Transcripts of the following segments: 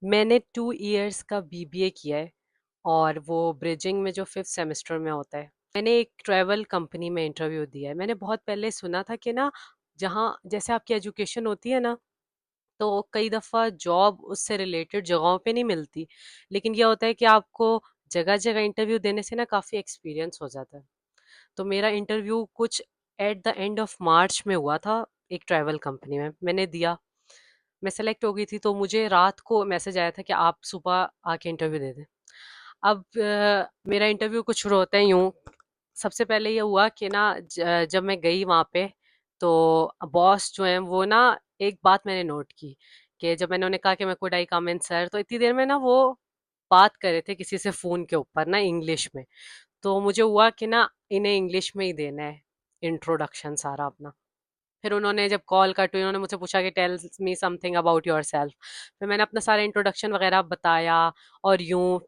मैंने 2 इयर्स का बीबीए किया है और वो ब्रिजिंग में जो 5th सेमेस्टर में होता है। मैंने एक ट्रैवल कंपनी में इंटरव्यू दिया है। मैंने बहुत पहले सुना था कि ना जहाँ जैसे आपकी एजुकेशन होती है ना, तो कई दफ़ा जॉब उससे रिलेटेड जगहों पे नहीं मिलती। लेकिन ये होता है कि आपको जगह-जगह इंटरव्यू देने से ना काफ़ी एक्सपीरियंस हो जाता है। तो मेरा इंटरव्यू कुछ at the end of March में हुआ था, एक ट्रैवल कंपनी में। मैंने दिया, मैं सेलेक्ट हो गई थी, तो मुझे रात को मैसेज आया था कि आप सुबह आके इंटरव्यू दे दें। अब मेरा इंटरव्यू कुछ शुरू होता है यूँ। सबसे पहले ये हुआ कि ना जब मैं गई वहाँ पे, तो बॉस जो हैं वो ना, एक बात मैंने नोट की कि जब मैंने उन्हें कहा कि मैं could I come in sir, तो इतनी देर में ना वो बात कर रहे थे किसी से फ़ोन के ऊपर ना इंग्लिश में। तो मुझे हुआ कि ना इन्हें इंग्लिश में ही देना है इंट्रोडक्शन सारा अपना। फिर उन्होंने जब कॉल कट हुई, उन्होंने मुझसे पूछा कि tell me something about yourself. फिर मैंने अपना सारा इंट्रोडक्शन वगैरह बताया, और यूं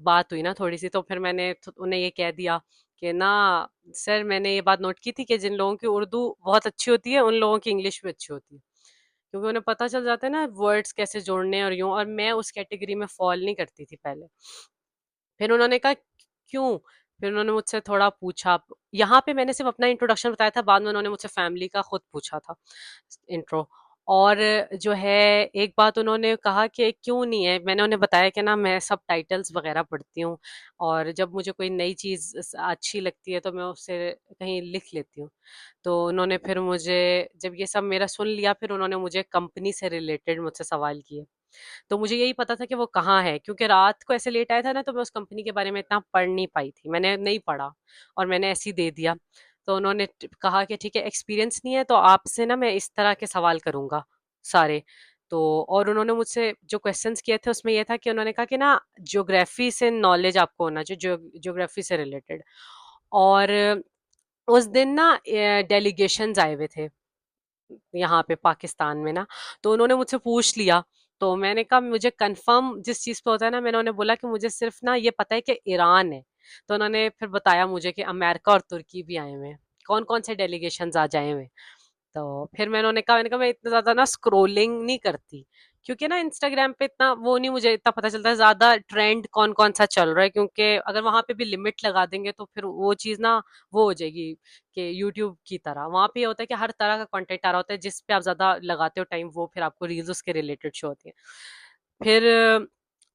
बात हुई ना थोड़ी सी, तो फिर मैंने उन्हें ये कह दिया कि ना सर, मैंने ये बात नोट की थी कि जिन लोगों की उर्दू बहुत अच्छी होती है, उन लोगों की इंग्लिश भी अच्छी होती है, क्योंकि उन्हें पता चल जाता है ना वर्ड्स कैसे जोड़ने और यूं, और मैं उस कैटेगरी में फॉल नहीं करती थी पहले। फिर उन्होंने कहा क्यों? फिर उन्होंने मुझसे थोड़ा पूछा। यहाँ पे मैंने सिर्फ़ अपना इंट्रोडक्शन बताया था, बाद में उन्होंने मुझसे फैमिली का खुद पूछा था इंट्रो। और जो है, एक बात उन्होंने कहा कि क्यों नहीं है? मैंने उन्हें बताया कि ना मैं सबटाइटल्स वग़ैरह पढ़ती हूँ, और जब मुझे कोई नई चीज़ अच्छी लगती है तो मैं उसे कहीं लिख लेती हूँ। तो उन्होंने फिर मुझे, जब ये सब मेरा सुन लिया, फिर उन्होंने मुझे कंपनी से रिलेटेड मुझसे सवाल किए। तो मुझे यही पता था कि वो कहाँ है, क्योंकि रात को ऐसे लेट आया था ना, तो मैं उस कंपनी के बारे में इतना पढ़ नहीं पाई थी। मैंने नहीं पढ़ा और मैंने ऐसे ही दे दिया। तो उन्होंने कहा कि ठीक है, एक्सपीरियंस नहीं है तो आपसे ना मैं इस तरह के सवाल करूंगा सारे। तो और उन्होंने मुझसे जो क्वेश्चंस किए थे, उसमें यह था कि उन्होंने कहा कि ना ज्योग्राफी से नॉलेज आपको होना चाहिए, ज्योग्राफी से रिलेटेड। और उस दिन ना डेलीगेशंस आए हुए थे यहाँ पे पाकिस्तान में ना, तो उन्होंने मुझसे पूछ लिया। तो मैंने कहा मुझे कंफर्म जिस चीज़ पे होता है ना, मैंने उन्हें बोला कि मुझे सिर्फ ना ये पता है कि ईरान है। तो उन्होंने फिर बताया मुझे कि अमेरिका और तुर्की भी आए हुए हैं, कौन कौन से डेलीगेशंस आ जाए हुए हैं। तो फिर मैंने कहा मैं इतना ज़्यादा ना स्क्रॉलिंग नहीं करती, क्योंकि ना इंस्टाग्राम पे इतना वो नहीं, मुझे इतना पता चलता है ज़्यादा ट्रेंड कौन कौन सा चल रहा है, क्योंकि अगर वहां पे भी लिमिट लगा देंगे तो फिर वो चीज़ ना वो हो जाएगी कि यूट्यूब की तरह वहां पे ये होता है कि हर तरह का कंटेंट आ रहा होता है, जिस पे आप ज़्यादा लगाते हो टाइम, वो फिर आपको रील्स उसके रिलेटेड शो होती है। फिर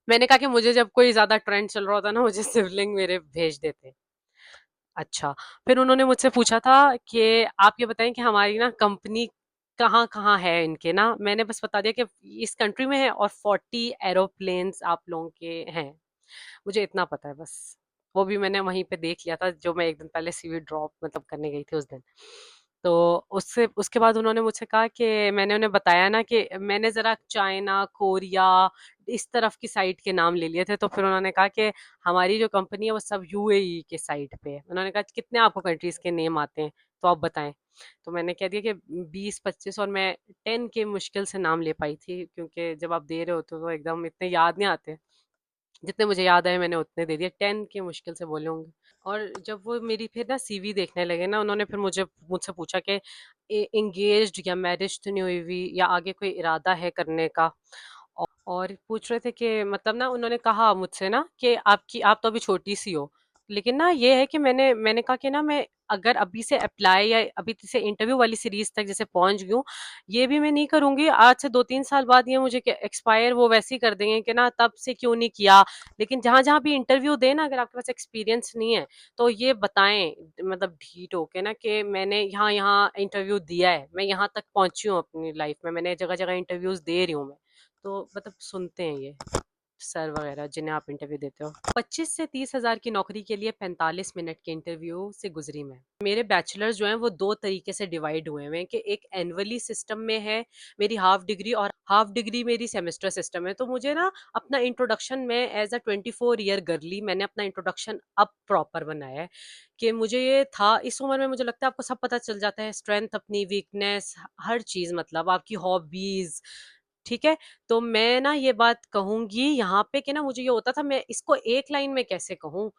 मैंने कहा कि मुझे जब कोई ज़्यादा ट्रेंड चल रहा होता है ना, मुझे सिबलिंग मेरे भेज देते। अच्छा, फिर उन्होंने मुझसे पूछा था कि आप ये बताएँ कि हमारी ना कंपनी कहाँ-कहाँ है इनके ना, मैंने बस बता दिया कि इस कंट्री में है और 40 एरोप्लेन्स आप लोगों के हैं। मुझे इतना पता है बस। वो भी मैंने वहीं पे देख लिया था, जो मैं 1 दिन पहले सीवी ड्रॉप मतलब करने गई थी उस दिन। तो उससे उसके बाद उन्होंने मुझसे कहा कि मैंने उन्हें बताया ना कि मैंने ज़रा चाइना, कोरिया इस तरफ की साइट के नाम ले लिए थे, तो फिर उन्होंने कहा कि हमारी जो कंपनी है वो सब यूएई के साइट पे है। उन्होंने कहा कितने आपको कंट्रीज़ के नेम आते हैं, तो आप बताएँ। तो मैंने कह दिया कि 20-25, और मैं 10 के मुश्किल से नाम ले पाई थी, क्योंकि जब आप दे रहे होते हो तो एकदम इतने याद नहीं आते। जितने मुझे याद आए मैंने उतने दे दिए, 10 के मुश्किल से बोले होंगे। और जब वो मेरी फिर ना सीवी देखने लगे ना, उन्होंने फिर मुझसे पूछा कि एंगेज्ड या मैरिज तो नहीं हुई हुई, या आगे कोई इरादा है करने का। और पूछ रहे थे कि मतलब ना, उन्होंने कहा मुझसे ना कि आप तो अभी छोटी सी हो, लेकिन ना ये है कि मैंने कहा कि ना मैं अगर अभी से अप्लाई या अभी से इंटरव्यू वाली सीरीज तक जैसे पहुंच गई हूँ, ये भी मैं नहीं करूंगी आज से 2-3 साल बाद ये मुझे एक्सपायर वो वैसे ही कर देंगे कि ना तब से क्यों नहीं किया। लेकिन जहां जहां भी इंटरव्यू देना, अगर आपके पास एक्सपीरियंस नहीं है तो ये बताएं, मतलब ढीठ होके ना, कि मैंने यहाँ यहाँ इंटरव्यू दिया है, मैं यहाँ तक पहुंची हूँ अपनी लाइफ में, मैंने जगह जगह इंटरव्यूज दे रही हूँ मैं। तो मतलब सुनते हैं ये सर वगैरह जिन्हें आप इंटरव्यू देते हो। 25 से 30 हज़ार की नौकरी के लिए 45 मिनट के इंटरव्यू से गुजरी मैं। मेरे बैचलर्स जो हैं वो दो तरीके से डिवाइड हुए हैं कि एक एनुअली सिस्टम में है मेरी हाफ डिग्री, और हाफ डिग्री मेरी सेमेस्टर सिस्टम है। तो मुझे ना अपना इंट्रोडक्शन में एज अ 24 ईयर गर्ली, मैंने अपना इंट्रोडक्शन अब प्रॉपर बनाया है कि मुझे ये था, इस उम्र में मुझे लगता है आपको सब पता चल जाता है, स्ट्रेंथ अपनी, वीकनेस, हर चीज, मतलब आपकी हॉबीज। ठीक है। तो मैं ना ये बात कहूँगी यहाँ पे कि ना मुझे ये होता था मैं इसको एक लाइन में कैसे कहूँ?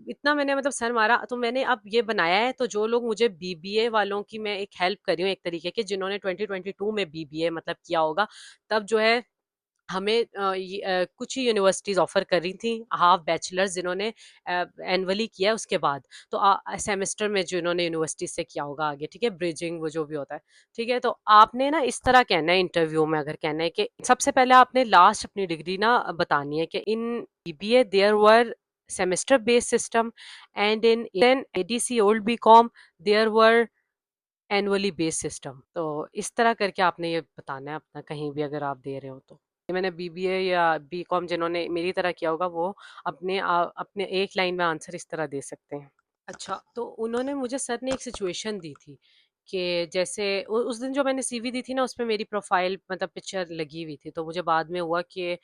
इतना मैंने मतलब सर मारा, तो मैंने अब ये बनाया है, तो जो लोग मुझे बीबीए वालों की मैं एक हेल्प कर रही हूँ एक तरीके की, जिन्होंने 2022 में बीबीए मतलब किया होगा, तब जो है हमें कुछ ही यूनिवर्सिटीज ऑफर कर रही थी हाफ बैचलर्स जिन्होंने एनुअली किया है उसके बाद। तो सेमेस्टर में जो इन्होंने यूनिवर्सिटी से किया होगा आगे, ठीक है, ब्रिजिंग वो जो भी होता है, ठीक है। तो आपने ना इस तरह कहना है इंटरव्यू में, अगर कहना है कि सबसे पहले आपने लास्ट अपनी डिग्री ना बतानी है कि in BBA there were semester based system and in ADC old BCom there were annually based system. तो इस तरह करके आपने ये बताना है अपना कहीं भी अगर आप दे रहे हो तो। मैंने बीबीए या बीकॉम जिन्होंने मेरी तरह किया होगा वो अपने एक लाइन में आंसर इस तरह दे सकते हैं। अच्छा, तो उन्होंने मुझे सर ने एक सिचुएशन दी थी कि जैसे उस दिन जो मैंने सीवी दी थी ना उसमें मेरी प्रोफाइल मतलब पिक्चर लगी हुई थी, तो मुझे बाद में हुआ कि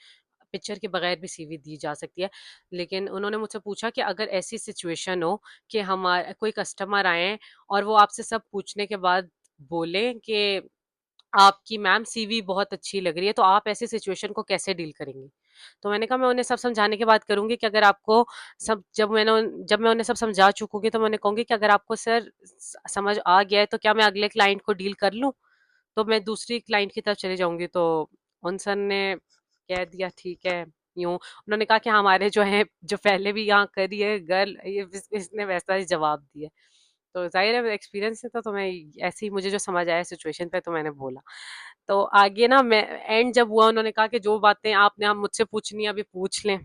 पिक्चर के बगैर भी सीवी दी जा सकती है। लेकिन उन्होंने मुझसे पूछा कि अगर ऐसी सिचुएशन हो कि हमारा कोई कस्टमर आए और वो आपसे सब पूछने के बाद बोले कि आपकी मैम सीवी बहुत अच्छी लग रही है, तो आप ऐसी सिचुएशन को कैसे डील करेंगी? तो मैंने कहा मैं उन्हें सब समझाने के बाद करूंगी कि अगर आपको सब जब मैं उन्हें सब समझा चुकूंगी तो मैं उन्हें कहूंगी कि अगर आपको सर समझ आ गया है तो क्या मैं अगले क्लाइंट को डील कर लूं? तो मैं दूसरी क्लाइंट की तरफ चली जाऊंगी। तो उन सर ने कह दिया ठीक है यूं। उन्होंने कहा कि हमारे जो है जो पहले भी यहाँ करी है गर्ल ये इसने वैसा ही जवाब दिया। तो जाहिर है एक्सपीरियंस है तो मैं ऐसे ही मुझे जो समझ आया सिचुएशन पे तो मैंने बोला। तो आगे ना मैं एंड जब हुआ उन्होंने कहा कि जो बातें आपने आप मुझसे पूछनी है अभी पूछ लें,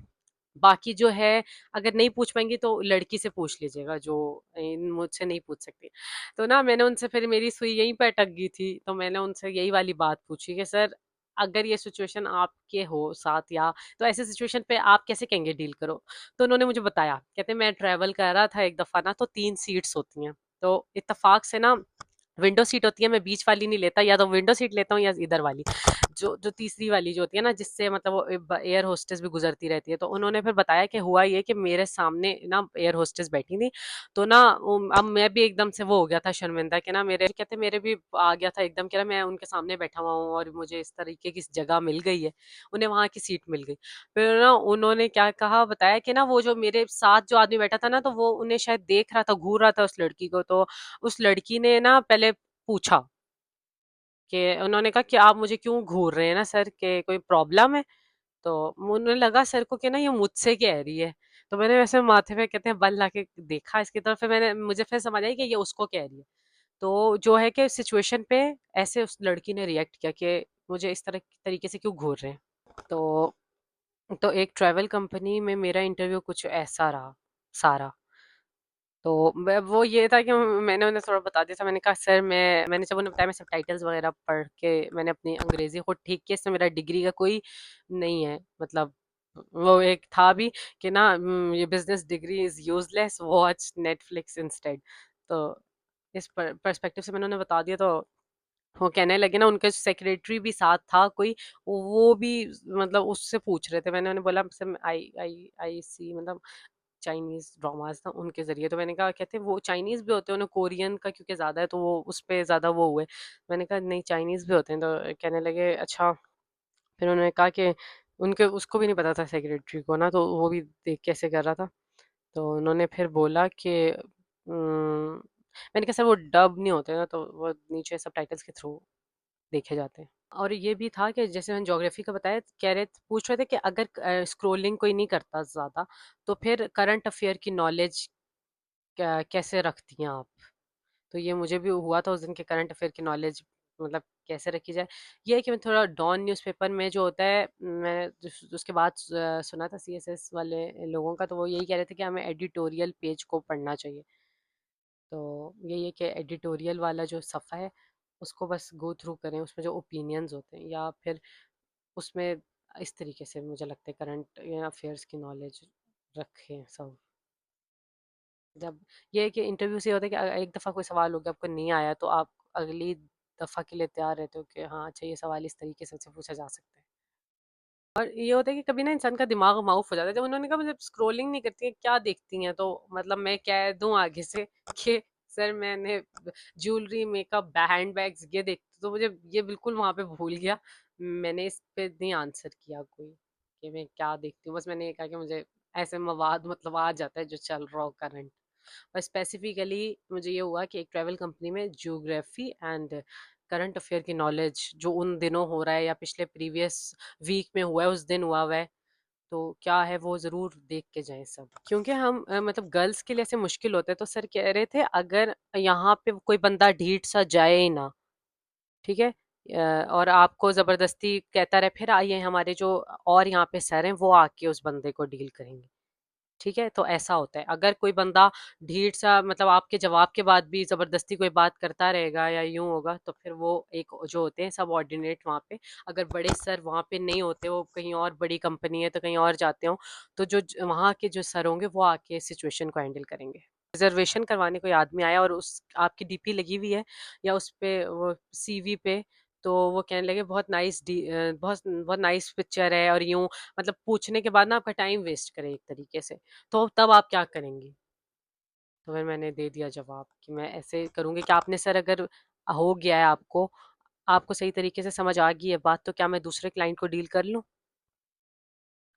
बाकी जो है अगर नहीं पूछ पाएंगी तो लड़की से पूछ लीजिएगा जो मुझसे नहीं पूछ सकती। तो ना मैंने उनसे फिर मेरी सुई यहीं पे अटक गई थी, तो मैंने उनसे यही वाली बात पूछी कि सर अगर ये सिचुएशन आपके हो साथ या तो ऐसे सिचुएशन पे आप कैसे कहेंगे डील करो? तो उन्होंने मुझे बताया, कहते मैं ट्रैवल कर रहा था एक दफा ना, तो 3 सीट्स होती हैं। तो इत्तेफाक से ना विंडो सीट होती है, मैं बीच वाली नहीं लेता, या तो विंडो सीट लेता हूँ या इधर वाली जो जो तीसरी वाली जो होती है ना जिससे मतलब वो एयर होस्टेस भी गुजरती रहती है। तो उन्होंने फिर बताया कि हुआ ये कि मेरे सामने ना एयर होस्टेस बैठी थी। तो ना अब मैं भी एकदम से वो हो गया था शर्मिंदा कि ना मेरे कहते मेरे भी आ गया था एकदम कि ना मैं उनके सामने बैठा हुआ हूँ और मुझे इस तरीके की जगह मिल गई है, उन्हें वहां की सीट मिल गई। फिर ना उन्होंने क्या कहा बताया कि ना वो जो मेरे साथ जो आदमी बैठा था ना तो वो उन्हें शायद देख रहा था, घूर रहा था उस लड़की को। तो उस लड़की ने ना पहले पूछा कि उन्होंने कहा कि आप मुझे क्यों घूर रहे हैं ना सर, के कोई प्रॉब्लम है? तो उन्हें लगा सर को कि ना ये मुझसे कह रही है। तो मैंने वैसे माथे पे कहते हैं बल लाके देखा इसकी तरफ, फिर मैंने मुझे फिर समझ आई कि ये उसको कह रही है। तो जो है कि सिचुएशन पे ऐसे उस लड़की ने रिएक्ट किया कि मुझे इस तरह तरीके से क्यों घूर रहे हैं। तो एक ट्रैवल कंपनी में मेरा इंटरव्यू कुछ ऐसा रहा सारा। तो वो ये था कि मैंने उन्हें थोड़ा बता दिया था, मैंने कहा सर मैंने जब उन्हें बताया मैं सबटाइटल्स वगैरह पढ़ के मैंने अपनी अंग्रेजी को ठीक किया, इसमें मेरा डिग्री का कोई नहीं है मतलब। वो एक था भी कि ना ये business degree is useless, watch Netflix instead. तो इस पर्सपेक्टिव से मैंने उन्हें बता दिया। तो वो कहने लगे ना उनके सेक्रेटरी भी साथ था कोई, वो भी मतलब उससे पूछ रहे थे। मैंने उन्हें बोला सर आई आई आई सी मतलब चाइनीज ड्रामास था उनके जरिए। तो मैंने कहा कहते वो चाइनीज भी होते हैं, उन्हें कोरियन का क्योंकि ज्यादा है तो वो उस पे ज्यादा वो हुए। मैंने कहा नहीं चाइनीज भी होते हैं। तो कहने लगे अच्छा। फिर उन्होंने कहा कि उनके उसको भी नहीं पता था सेक्रेटरी को ना, तो वो भी देख कैसे कर रहा था। तो उन्होंने फिर बोला कि मैंने कहा सर वो डब नहीं होते ना, तो वो नीचे सब टाइटल्स के थ्रू देखे जाते हैं। और ये भी था कि जैसे मैंने ज्योग्राफी का बताया, कह रहे पूछ रहे थे कि अगर स्क्रोलिंग कोई नहीं करता ज़्यादा तो फिर करंट अफेयर की नॉलेज कैसे रखती हैं आप? तो ये मुझे भी हुआ था उस दिन के करंट अफेयर की नॉलेज मतलब कैसे रखी जाए। ये है कि मैं थोड़ा डॉन न्यूज़पेपर में जो होता है मैं उसके बाद सुना था सीएसएस वाले लोगों का, तो वो यही कह रहे थे कि हमें एडिटोरियल पेज को पढ़ना चाहिए। तो यही है कि एडिटोरियल वाला जो सफ़ा है उसको बस गो थ्रू करें, उसमें जो ओपिनियंस होते हैं या फिर उसमें इस तरीके से मुझे लगता है करंट अफेयर्स की नॉलेज रखें सब। जब ये है कि इंटरव्यू से ये होता है कि एक दफ़ा कोई सवाल हो गया आपको नहीं आया तो आप अगली दफ़ा के लिए तैयार रहते हो कि हाँ अच्छा ये सवाल इस तरीके से पूछा जा सकता है। और ये होता है कि कभी ना इंसान का दिमाग माउफ हो जाता है। जब उन्होंने कहा मुझे स्क्रोलिंग नहीं करती है क्या देखती हैं, तो मतलब मैं कह दूं आगे से कि सर मैंने ज्वेलरी मेकअप हैंड बैग्स ये देखती, तो मुझे ये बिल्कुल वहां पे भूल गया। मैंने इस पे नहीं आंसर किया कोई कि मैं क्या देखती हूँ, बस मैंने ये कहा कि मुझे ऐसे मवाद मतलब आ जाता है जो चल रहा हो करंट। और स्पेसिफिकली मुझे ये हुआ कि एक ट्रैवल कंपनी में ज्योग्राफी एंड करंट अफेयर की नॉलेज जो उन दिनों हो रहा है या पिछले प्रीवियस वीक में हुआ है, उस दिन हुआ हुआ है, तो क्या है वो ज़रूर देख के जाएँ सब। क्योंकि हम मतलब गर्ल्स के लिए ऐसे मुश्किल होता है, तो सर कह रहे थे अगर यहाँ पे कोई बंदा ढीठ सा जाए ही ना, ठीक है? और आपको ज़बरदस्ती कहता रहे फिर आइए हमारे जो और यहाँ पे सर हैं वो आके उस बंदे को डील करेंगे। ठीक है? तो ऐसा होता है। अगर कोई बंदा ढीठ सा मतलब आपके जवाब के बाद भी ज़बरदस्ती कोई बात करता रहेगा या यूँ होगा, तो फिर वो एक जो होते हैं सबऑर्डिनेट वहाँ पे, अगर बड़े सर वहाँ पे नहीं होते, वो कहीं और बड़ी कंपनी है तो कहीं और जाते हों, तो जो वहाँ के जो सर होंगे वो आके सिचुएशन को हैंडल करेंगे। रिजर्वेशन करवाने कोई आदमी आया और उस आपकी डीपी लगी हुई है या उस पे वो सीवी पे, तो वो कहने लगे बहुत बहुत नाइस पिक्चर है और यूं, मतलब पूछने के बाद ना आपका टाइम वेस्ट करे एक तरीके से, तो तब आप क्या करेंगी? तो फिर मैंने दे दिया जवाब कि मैं ऐसे करूंगी कि आपने सर अगर हो गया है आपको आपको सही तरीके से समझ आ गई है बात, तो क्या मैं दूसरे क्लाइंट को डील कर लूं?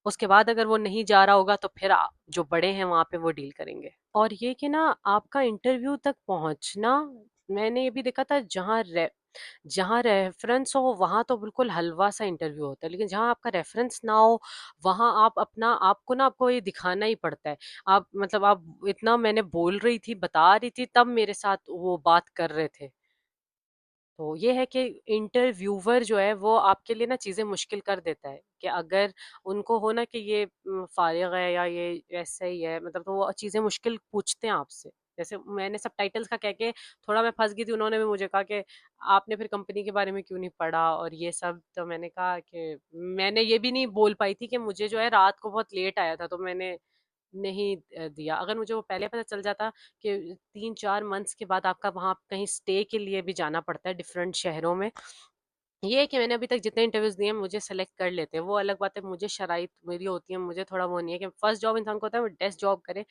उसके बाद अगर वो नहीं जा रहा होगा तो फिर जो बड़े हैं वहां पे वो डील करेंगे। और ये कि ना आपका इंटरव्यू तक पहुंचना, मैंने ये भी देखा था जहाँ रेफरेंस हो वहां तो बिल्कुल हलवा सा इंटरव्यू होता है, लेकिन जहाँ आपका रेफरेंस ना हो वहां आप अपना आपको ना आपको ये दिखाना ही पड़ता है। आप मतलब आप इतना मैंने बोल रही थी बता रही थी तब मेरे साथ वो बात कर रहे थे। तो ये है कि इंटरव्यूवर जो है वो आपके लिए ना चीज़ें मुश्किल कर देता है कि अगर उनको हो ना कि ये फारिग है या ये ऐसा ही है, मतलब तो वो चीज़ें मुश्किल पूछते हैं आपसे। जैसे मैंने सबटाइटल्स का कह के थोड़ा मैं फंस गई थी, उन्होंने भी मुझे कहा कि आपने फिर कंपनी के बारे में क्यों नहीं पढ़ा और ये सब, तो मैंने कहा कि मैंने ये भी नहीं बोल पाई थी कि मुझे जो है रात को बहुत लेट आया था, तो मैंने नहीं दिया। अगर मुझे वो पहले पता चल जाता कि 3-4 मंथ्स के बाद आपका वहाँ कहीं स्टे के लिए भी जाना पड़ता है डिफरेंट शहरों में। ये है कि मैंने अभी तक जितने इंटरव्यूज़ दिए हैं मुझे सेलेक्ट कर लेते हैं। वो अलग बात है, मुझे शराइत मेरी होती है, मुझे थोड़ा वो नहीं है कि फर्स्ट जॉब इंसान को होता है वो डेस्क जॉब करे,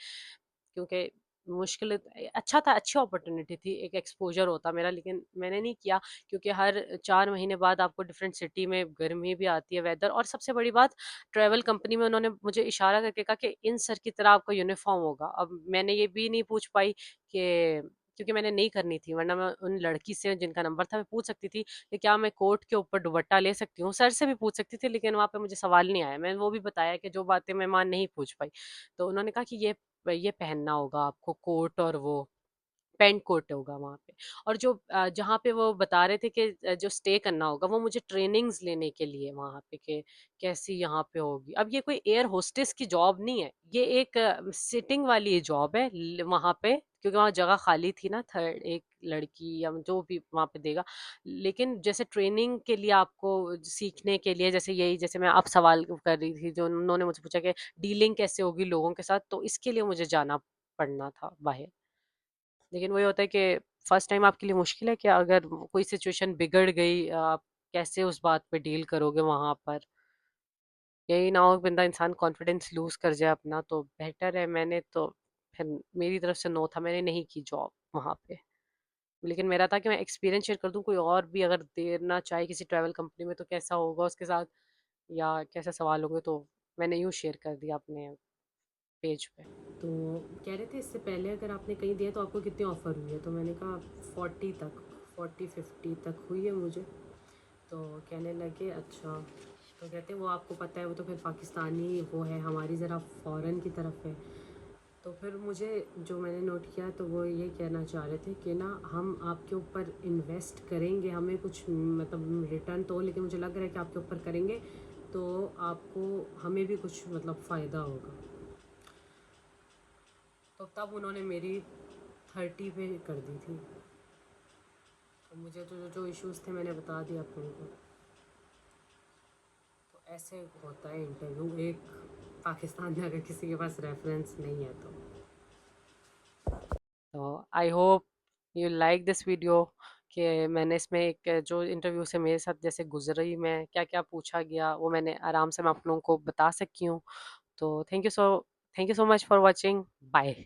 क्योंकि मुश्किल अच्छा था, अच्छी अपॉर्चुनिटी थी, एक एक्सपोज़र होता मेरा, लेकिन मैंने नहीं किया क्योंकि हर 4 महीने बाद आपको डिफरेंट सिटी में गर्मी भी आती है, वेदर, और सबसे बड़ी बात ट्रैवल कंपनी में उन्होंने मुझे इशारा करके कहा कि इन सर की तरह आपका यूनिफ़ॉर्म होगा। अब मैंने ये भी नहीं पूछ पाई कि क्योंकि मैंने नहीं करनी थी, वरना मैं उन लड़की से जिनका नंबर था मैं पूछ सकती थी कि क्या मैं कोट के ऊपर दुपट्टा ले सकती हूँ? सर से भी पूछ सकती थी, लेकिन वहाँ पे मुझे सवाल नहीं आया। मैंने वो भी बताया कि जो बातें मैं वहाँ नहीं पूछ पाई। तो उन्होंने कहा कि ये पहनना होगा आपको, कोट और वो पेंट कोट होगा वहाँ पे। और जो जहाँ पे वो बता रहे थे कि जो स्टे करना होगा वो मुझे ट्रेनिंग्स लेने के लिए वहाँ पे कि कैसी यहाँ पे होगी। अब ये कोई एयर होस्टेस की जॉब नहीं है, ये एक सिटिंग वाली जॉब है वहाँ पे, क्योंकि वहाँ जगह खाली थी ना, थर्ड एक लड़की या जो भी वहाँ पे देगा। लेकिन जैसे ट्रेनिंग के लिए आपको सीखने के लिए, जैसे यही जैसे मैं आप सवाल कर रही थी जो उन्होंने मुझसे पूछा कि डीलिंग कैसे होगी लोगों के साथ, तो इसके लिए मुझे जाना पड़ना था बाहर। लेकिन वही होता है कि फर्स्ट टाइम आपके लिए मुश्किल है कि अगर कोई सिचुएशन बिगड़ गई, आप कैसे उस बात पे डील करोगे वहां पर। यही ना हो कि बंदा इंसान कॉन्फिडेंस लूज कर जाए अपना, तो बेहतर है। मैंने तो फिर मेरी तरफ से नो था, मैंने नहीं की जॉब वहां पे। लेकिन मेरा था कि मैं एक्सपीरियंस शेयर कर दूं, कोई और भी अगर देना चाहे किसी ट्रैवल कंपनी में तो कैसा होगा उसके साथ या कैसे सवाल होंगे, तो मैंने यूँ शेयर कर दिया अपने पेज पे। तो कह रहे थे इससे पहले अगर आपने कहीं दिया तो आपको कितनी ऑफ़र हुई है, तो मैंने कहा 40 तक, 40-50 तक हुई है मुझे। तो कहने लगे अच्छा, तो कहते वो आपको पता है वो तो फिर पाकिस्तानी वो है, हमारी ज़रा फ़ॉरेन की तरफ है। तो फिर मुझे जो मैंने नोट किया तो वो ये कहना चाह रहे थे कि ना हम आपके ऊपर इन्वेस्ट करेंगे, हमें कुछ मतलब रिटर्न तो, लेकिन मुझे लग रहा है कि आपके ऊपर करेंगे तो आपको हमें भी कुछ मतलब फ़ायदा होगा। तो तब उन्होंने मेरी 30 पे कर दी थी। तो मुझे तो जो इश्यूज़ थे मैंने बता दिया आप लोगों को। तो ऐसे होता है इंटरव्यू एक पाकिस्तान में अगर किसी के पास रेफरेंस नहीं है तो। I hope you like this video कि मैंने इसमें एक जो इंटरव्यू से मेरे साथ जैसे गुजरी, मैं क्या क्या पूछा गया वो मैंने आराम से मैं आप लोगों को बता सकी हूँ। तो thank you so much for watching. Bye.